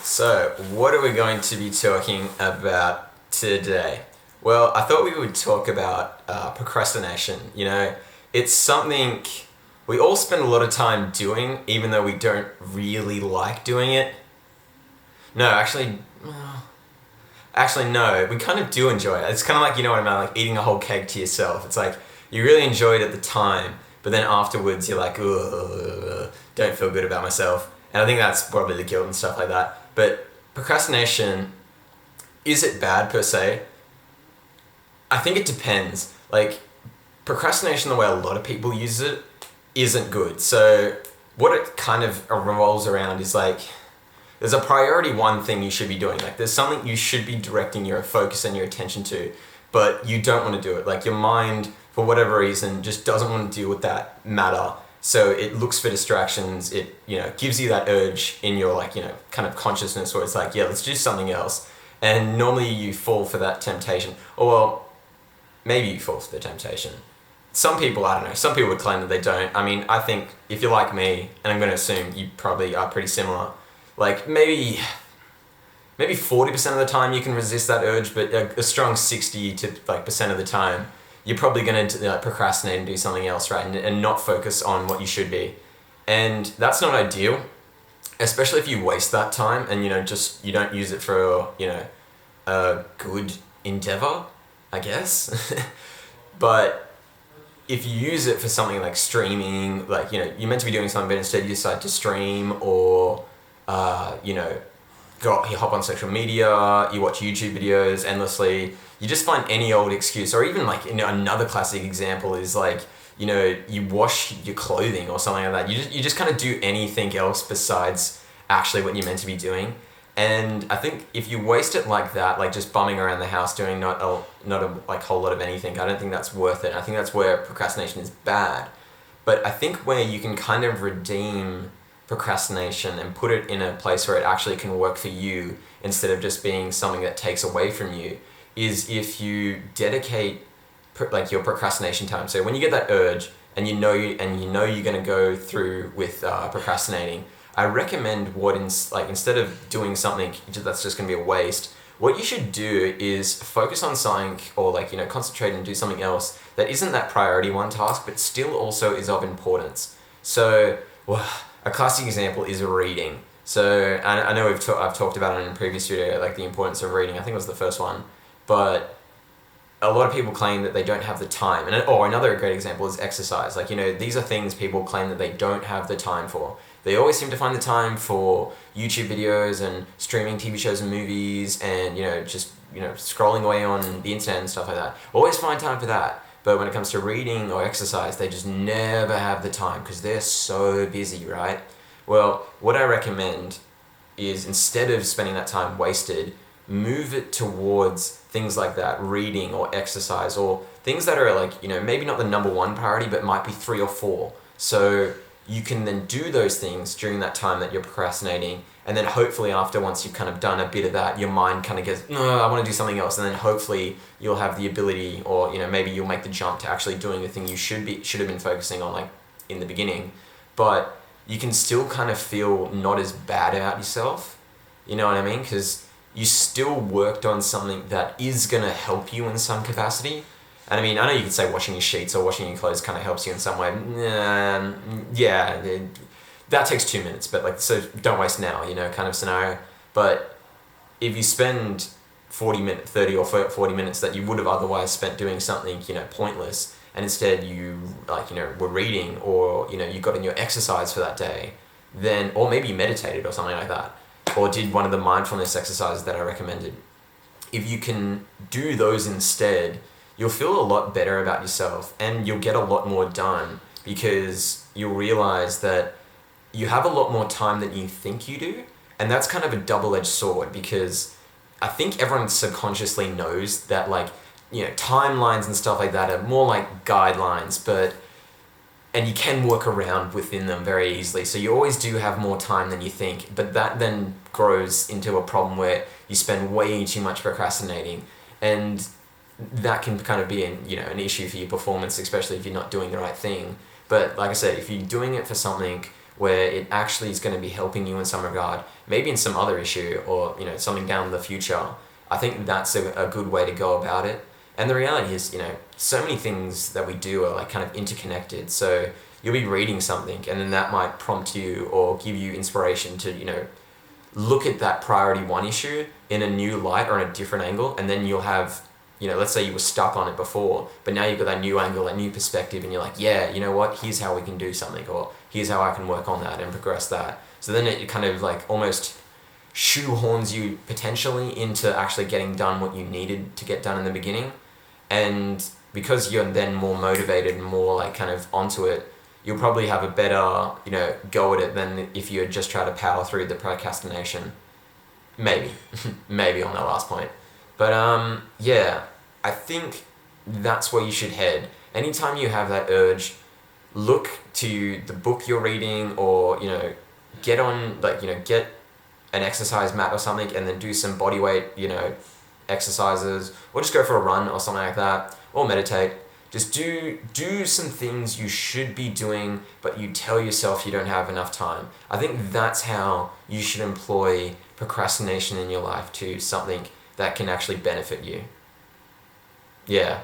So, what are we going to be talking about today? Well, I thought we would talk about procrastination. It's something we all spend a lot of time doing, even though we don't really like doing it. No, actually, no, we kind of do enjoy it. It's kind of like, you know what I mean, like eating a whole cake to yourself. It's like, you really enjoy it at the time, but then afterwards you're like, ugh, don't feel good about myself. And I think that's probably the guilt and stuff like that. But procrastination, is it bad per se? I think it depends. Like, procrastination, the way a lot of people use it, isn't good. So what it kind of revolves around is like, there's a priority one thing you should be doing. Like, there's something you should be directing your focus and your attention to, but you don't want to do it. Like, your mind, for whatever reason, just doesn't want to deal with that matter. So it looks for distractions. It, gives you that urge in your, kind of consciousness where it's like, yeah, let's do something else. And normally you fall for that temptation. Or, well, maybe you fall for the temptation. Some people, I don't know, some people would claim that they don't. I mean, I think if you're like me, and I'm going to assume you probably are pretty similar, like maybe 40% of the time you can resist that urge, but a strong 60 to percent of the time, you're probably going to procrastinate and do something else, right? And not focus on what you should be. And that's not ideal, especially if you waste that time and, you don't use it for, a good endeavor, I guess. But if you use it for something like streaming, you're meant to be doing something, but instead you decide to stream or, you hop on social media, you watch YouTube videos endlessly, you just find any old excuse. Or even another classic example is you wash your clothing or something like that. You just kind of do anything else besides actually what you're meant to be doing. And I think if you waste it like that, like just bumming around the house doing not a whole lot of anything, I don't think that's worth it. I think that's where procrastination is bad. But I think where you can kind of redeem procrastination and put it in a place where it actually can work for you instead of just being something that takes away from you is if you dedicate your procrastination time. So when you get that urge and you know you're going to go through with procrastinating, I recommend instead of doing something that's just going to be a waste, what you should do is focus on something or concentrate and do something else that isn't that priority one task, but still also is of importance. So, a classic example is reading. So I know I've talked about it in a previous video, like the importance of reading. I think it was the first one, but a lot of people claim that they don't have the time. Another great example is exercise. These are things people claim that they don't have the time for. They always seem to find the time for YouTube videos and streaming TV shows and movies and, scrolling away on the internet and stuff like that. Always find time for that. But when it comes to reading or exercise, they just never have the time because they're so busy, right? Well, what I recommend is instead of spending that time wasted, move it towards things like that, reading or exercise or things that are maybe not the number one priority, but might be 3 or 4. So you can then do those things during that time that you're procrastinating. And then hopefully once you've kind of done a bit of that, your mind kind of goes, no, I want to do something else. And then hopefully you'll have the ability or, maybe you'll make the jump to actually doing the thing you should have been focusing on in the beginning. But you can still kind of feel not as bad about yourself. You know what I mean? Because you still worked on something that is going to help you in some capacity. And I know you could say washing your sheets or washing your clothes kind of helps you in some way. That takes 2 minutes, but so don't waste now, kind of scenario. But if you spend 30 or 40 minutes that you would have otherwise spent doing something, pointless, and instead you were reading or, you got in your exercise for that day, then, or maybe you meditated or something like that, or did one of the mindfulness exercises that I recommended. If you can do those instead, you'll feel a lot better about yourself and you'll get a lot more done because you'll realize that you have a lot more time than you think you do. And that's kind of a double-edged sword because I think everyone subconsciously knows that timelines and stuff like that are more like guidelines, and you can work around within them very easily. So you always do have more time than you think, but that then grows into a problem where you spend way too much procrastinating, and that can kind of be an issue for your performance, especially if you're not doing the right thing. But like I said, if you're doing it for something where it actually is going to be helping you in some regard, maybe in some other issue or, you know, something down the future, I think that's a good way to go about it. And the reality is, you know, so many things that we do are like kind of interconnected. So you'll be reading something and then that might prompt you or give you inspiration to, you know, look at that priority one issue in a new light or in a different angle, and then you'll have, you know, let's say you were stuck on it before, but now you've got that new angle, that new perspective, and you're like, yeah, you know what, here's how we can do something, or here's how I can work on that and progress that. So then it kind of like almost shoehorns you potentially into actually getting done what you needed to get done in the beginning. And because you're then more motivated and more like kind of onto it, you'll probably have a better, you know, go at it than if you had just tried to power through the procrastination. Maybe. Maybe on that last point. But yeah, I think that's where you should head. Anytime you have that urge, look to the book you're reading, or, you know, get on, like, you know, get an exercise mat or something and then do some body weight, you know, exercises, or just go for a run or something like that, or meditate. Just do some things you should be doing, but you tell yourself you don't have enough time. I think that's how you should employ procrastination in your life to something that can actually benefit you. Yeah.